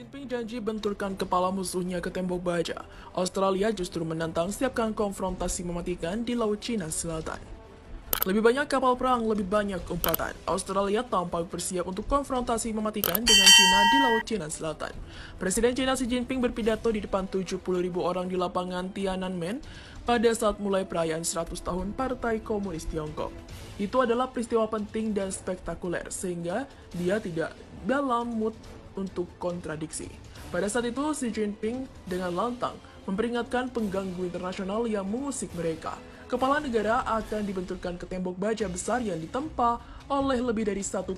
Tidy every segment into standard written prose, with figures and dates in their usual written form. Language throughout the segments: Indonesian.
Jinping janji benturkan kepala musuhnya ke tembok baja. Australia justru menantang siapkan konfrontasi mematikan di Laut Cina Selatan. Lebih banyak kapal perang, lebih banyak umpatan. Australia tampak bersiap untuk konfrontasi mematikan dengan Cina di Laut Cina Selatan. Presiden Cina Xi Jinping berpidato di depan 70.000 orang di lapangan Tiananmen pada saat mulai perayaan 100 tahun Partai Komunis Tiongkok. Itu adalah peristiwa penting dan spektakuler, sehingga dia tidak dalam mood untuk kontradiksi. Pada saat itu, Xi Jinping dengan lantang memperingatkan pengganggu internasional yang mengusik mereka. Kepala negara akan dibenturkan ke tembok baja besar yang ditempa oleh lebih dari 1,4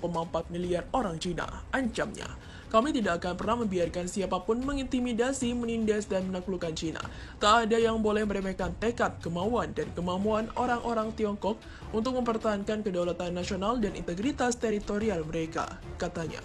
miliar orang Cina. Ancamnya, kami tidak akan pernah membiarkan siapapun mengintimidasi, menindas, dan menaklukkan Cina. Tak ada yang boleh meremehkan tekad, kemauan, dan kemampuan orang-orang Tiongkok untuk mempertahankan kedaulatan nasional dan integritas teritorial mereka, katanya.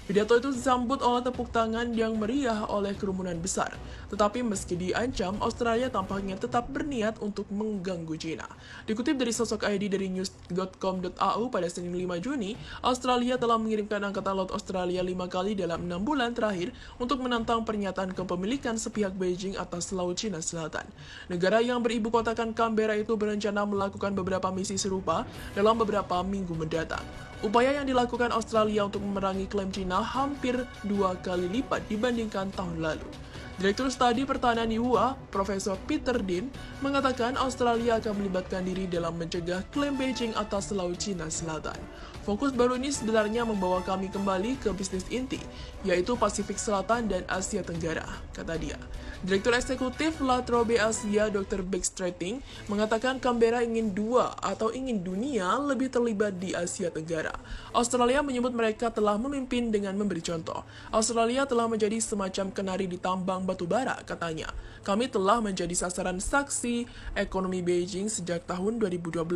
Pidato itu disambut oleh tepuk tangan yang meriah oleh kerumunan besar. Tetapi meski diancam, Australia tampaknya tetap berniat untuk mengganggu Cina. Dikutip dari sosok ID dari news.com.au pada Senin 5 Juni, Australia telah mengirimkan Angkatan Laut Australia 5 kali dalam 6 bulan terakhir untuk menantang pernyataan kepemilikan sepihak Beijing atas Laut Cina Selatan. Negara yang beribu kotakan Canberra itu berencana melakukan beberapa misi serupa dalam beberapa minggu mendatang. Upaya yang dilakukan Australia untuk memerangi klaim Cina hampir 2 kali lipat dibandingkan tahun lalu. Direktur Studi Pertahanan IWA, Profesor Peter Dean, mengatakan Australia akan melibatkan diri dalam mencegah klaim Beijing atas Laut Cina Selatan. Fokus baru ini sebenarnya membawa kami kembali ke bisnis inti, yaitu Pasifik Selatan dan Asia Tenggara, kata dia. Direktur Eksekutif La Trobe Asia, Dr. Bex Strating, mengatakan Canberra ingin dunia lebih terlibat di Asia Tenggara. Australia menyebut mereka telah memimpin dengan memberi contoh. Australia telah menjadi semacam kenari di tambang batu bara, katanya. Kami telah menjadi sasaran saksi ekonomi Beijing sejak tahun 2012.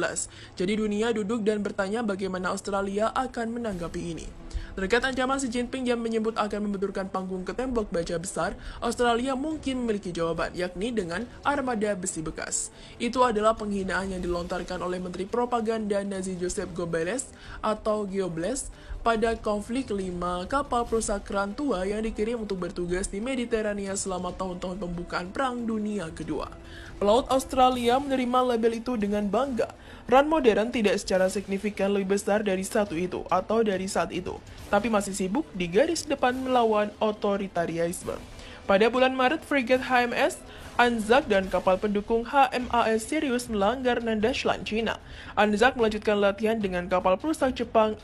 Jadi dunia duduk dan bertanya bagaimana Australia akan menanggapi ini. Terkait ancaman Xi Jinping yang menyebut akan membenturkan panggung ke tembok baja besar, Australia mungkin memiliki jawaban, yakni dengan armada besi bekas. Itu adalah penghinaan yang dilontarkan oleh Menteri Propaganda Nazi Joseph Goebbels atau Goebbels pada konflik 5 kapal perusak keran tua yang dikirim untuk bertugas di Mediterania selama tahun-tahun pembukaan Perang Dunia Kedua. Pelaut Australia menerima label itu dengan bangga. Ran modern tidak secara signifikan lebih besar dari satu itu atau dari saat itu, tapi masih sibuk di garis depan melawan otoritarianisme. Pada bulan Maret, frigat HMS Anzac dan kapal pendukung HMAS Sirius melanggar Nandashlan, Cina. Anzac melanjutkan latihan dengan kapal perusak Jepang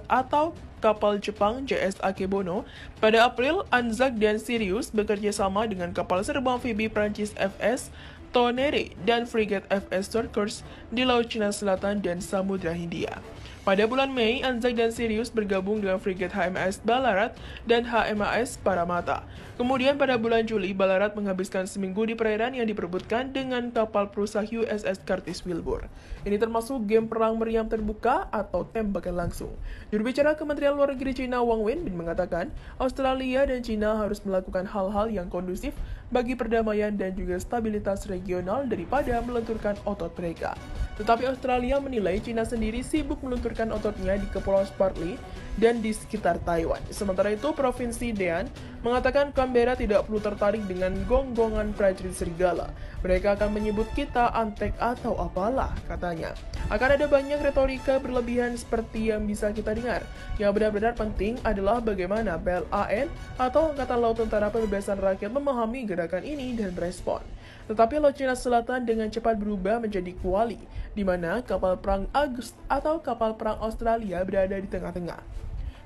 atau kapal Jepang JS Akebono. Pada April, Anzac dan Sirius bekerja sama dengan kapal serbu amfibi Prancis FS Tonnerre dan frigat FS Turquoise di Laut Cina Selatan dan Samudra Hindia. Pada bulan Mei, Anzac dan Sirius bergabung dengan frigat HMAS Ballarat dan HMAS Parramatta. Kemudian pada bulan Juli, Ballarat menghabiskan seminggu di perairan yang diperebutkan dengan kapal perusak USS Curtis Wilbur. Ini termasuk game perang meriam terbuka atau tembakan langsung. Juru bicara Kementerian Luar Negeri Cina Wang Wenbin mengatakan, Australia dan Cina harus melakukan hal-hal yang kondusif bagi perdamaian dan juga stabilitas regional daripada melenturkan otot mereka. Tetapi Australia menilai Cina sendiri sibuk melunturkan ototnya di Kepulauan Spratly dan di sekitar Taiwan. Sementara itu, Provinsi Dean mengatakan Canberra tidak perlu tertarik dengan gonggongan prajurit serigala. Mereka akan menyebut kita antek atau apalah, katanya. Akan ada banyak retorika berlebihan seperti yang bisa kita dengar. Yang benar-benar penting adalah bagaimana PLAN atau Angkatan Laut Tentara Pembebasan Rakyat memahami gerakan ini dan merespon. Tetapi Laut Cina Selatan dengan cepat berubah menjadi kuali, di mana kapal perang kapal perang Australia berada di tengah-tengah.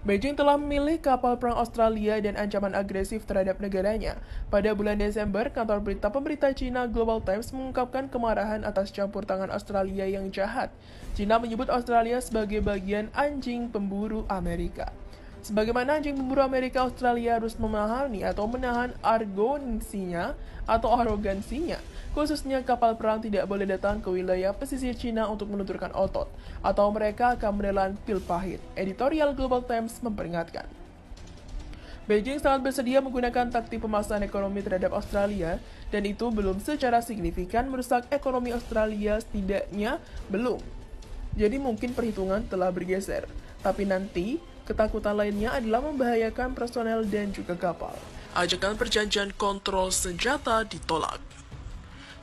Beijing telah memilih kapal perang Australia dan ancaman agresif terhadap negaranya. Pada bulan Desember, kantor berita pemerintah Cina Global Times mengungkapkan kemarahan atas campur tangan Australia yang jahat. Cina menyebut Australia sebagai bagian anjing pemburu Amerika. Sebagaimana anjing pemburu Amerika, Australia harus memahami atau menahan arogansinya, khususnya kapal perang tidak boleh datang ke wilayah pesisir Cina untuk menunturkan otot, atau mereka akan menelan pil pahit. Editorial Global Times memperingatkan. Beijing sangat bersedia menggunakan taktik pemaksaan ekonomi terhadap Australia, dan itu belum secara signifikan merusak ekonomi Australia, setidaknya belum. Jadi mungkin perhitungan telah bergeser, tapi nanti ketakutan lainnya adalah membahayakan personel dan juga kapal. Ajakan perjanjian kontrol senjata ditolak.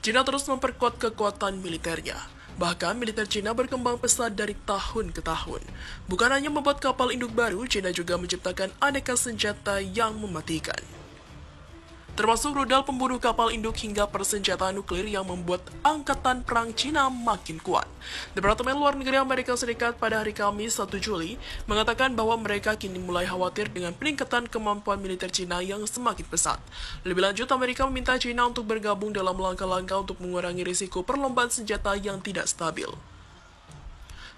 Cina terus memperkuat kekuatan militernya. Bahkan militer Cina berkembang pesat dari tahun ke tahun. Bukan hanya membuat kapal induk baru, Cina juga menciptakan aneka senjata yang mematikan. Termasuk rudal pembunuh kapal induk hingga persenjataan nuklir yang membuat angkatan perang Cina makin kuat. Departemen Luar Negeri Amerika Serikat pada hari Kamis 1 Juli mengatakan bahwa mereka kini mulai khawatir dengan peningkatan kemampuan militer Cina yang semakin pesat. Lebih lanjut, Amerika meminta Cina untuk bergabung dalam langkah-langkah untuk mengurangi risiko perlombaan senjata yang tidak stabil.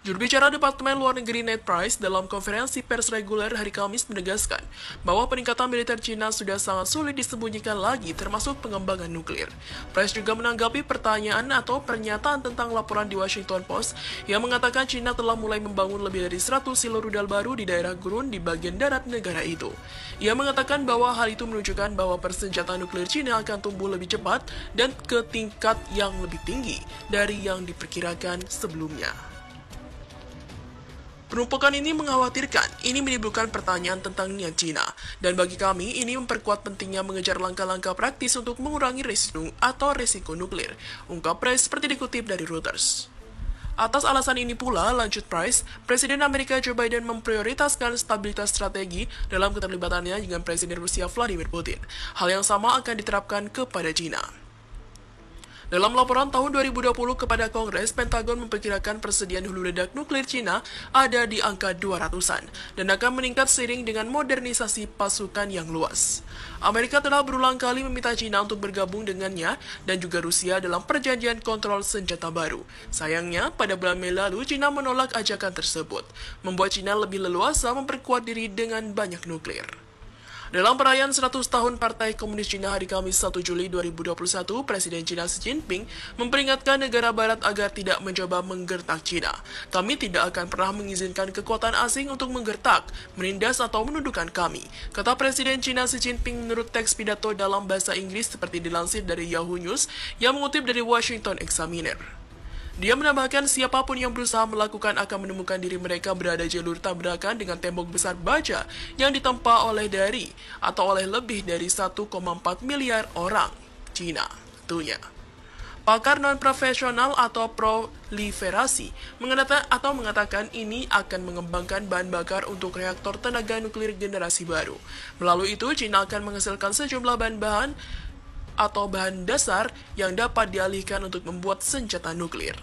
Juru bicara Departemen Luar Negeri Ned Price dalam konferensi pers reguler hari Kamis menegaskan bahwa peningkatan militer Cina sudah sangat sulit disembunyikan lagi termasuk pengembangan nuklir. Price juga menanggapi pertanyaan atau pernyataan tentang laporan di Washington Post yang mengatakan Cina telah mulai membangun lebih dari 100 silo rudal baru di daerah gurun di bagian darat negara itu. Ia mengatakan bahwa hal itu menunjukkan bahwa persenjataan nuklir Cina akan tumbuh lebih cepat dan ke tingkat yang lebih tinggi dari yang diperkirakan sebelumnya. Penumpukan ini mengkhawatirkan, ini menimbulkan pertanyaan tentang niat Cina. Dan bagi kami, ini memperkuat pentingnya mengejar langkah-langkah praktis untuk mengurangi risiko nuklir, ungkap Price seperti dikutip dari Reuters. Atas alasan ini pula, lanjut Price, Presiden Amerika Joe Biden memprioritaskan stabilitas strategi dalam keterlibatannya dengan Presiden Rusia Vladimir Putin. Hal yang sama akan diterapkan kepada Cina. Dalam laporan tahun 2020 kepada Kongres, Pentagon memperkirakan persediaan hulu ledak nuklir Cina ada di angka 200-an dan akan meningkat seiring dengan modernisasi pasukan yang luas. Amerika telah berulang kali meminta Cina untuk bergabung dengannya dan juga Rusia dalam perjanjian kontrol senjata baru. Sayangnya, pada bulan Mei lalu, Cina menolak ajakan tersebut, membuat Cina lebih leluasa memperkuat diri dengan banyak nuklir. Dalam perayaan 100 tahun Partai Komunis Cina hari Kamis 1 Juli 2021, Presiden Cina Xi Jinping memperingatkan negara barat agar tidak mencoba menggertak Cina. Kami tidak akan pernah mengizinkan kekuatan asing untuk menggertak, menindas atau menundukkan kami, kata Presiden Cina Xi Jinping menurut teks pidato dalam bahasa Inggris seperti dilansir dari Yahoo News yang mengutip dari Washington Examiner. Dia menambahkan siapapun yang berusaha melakukan akan menemukan diri mereka berada jalur tabrakan dengan tembok besar baja yang ditempa oleh lebih dari 1,4 miliar orang Cina tentunya. Pakar non-profesional atau proliferasi mengatakan ini akan mengembangkan bahan bakar untuk reaktor tenaga nuklir generasi baru. Melalui itu, Cina akan menghasilkan sejumlah bahan dasar yang dapat dialihkan untuk membuat senjata nuklir.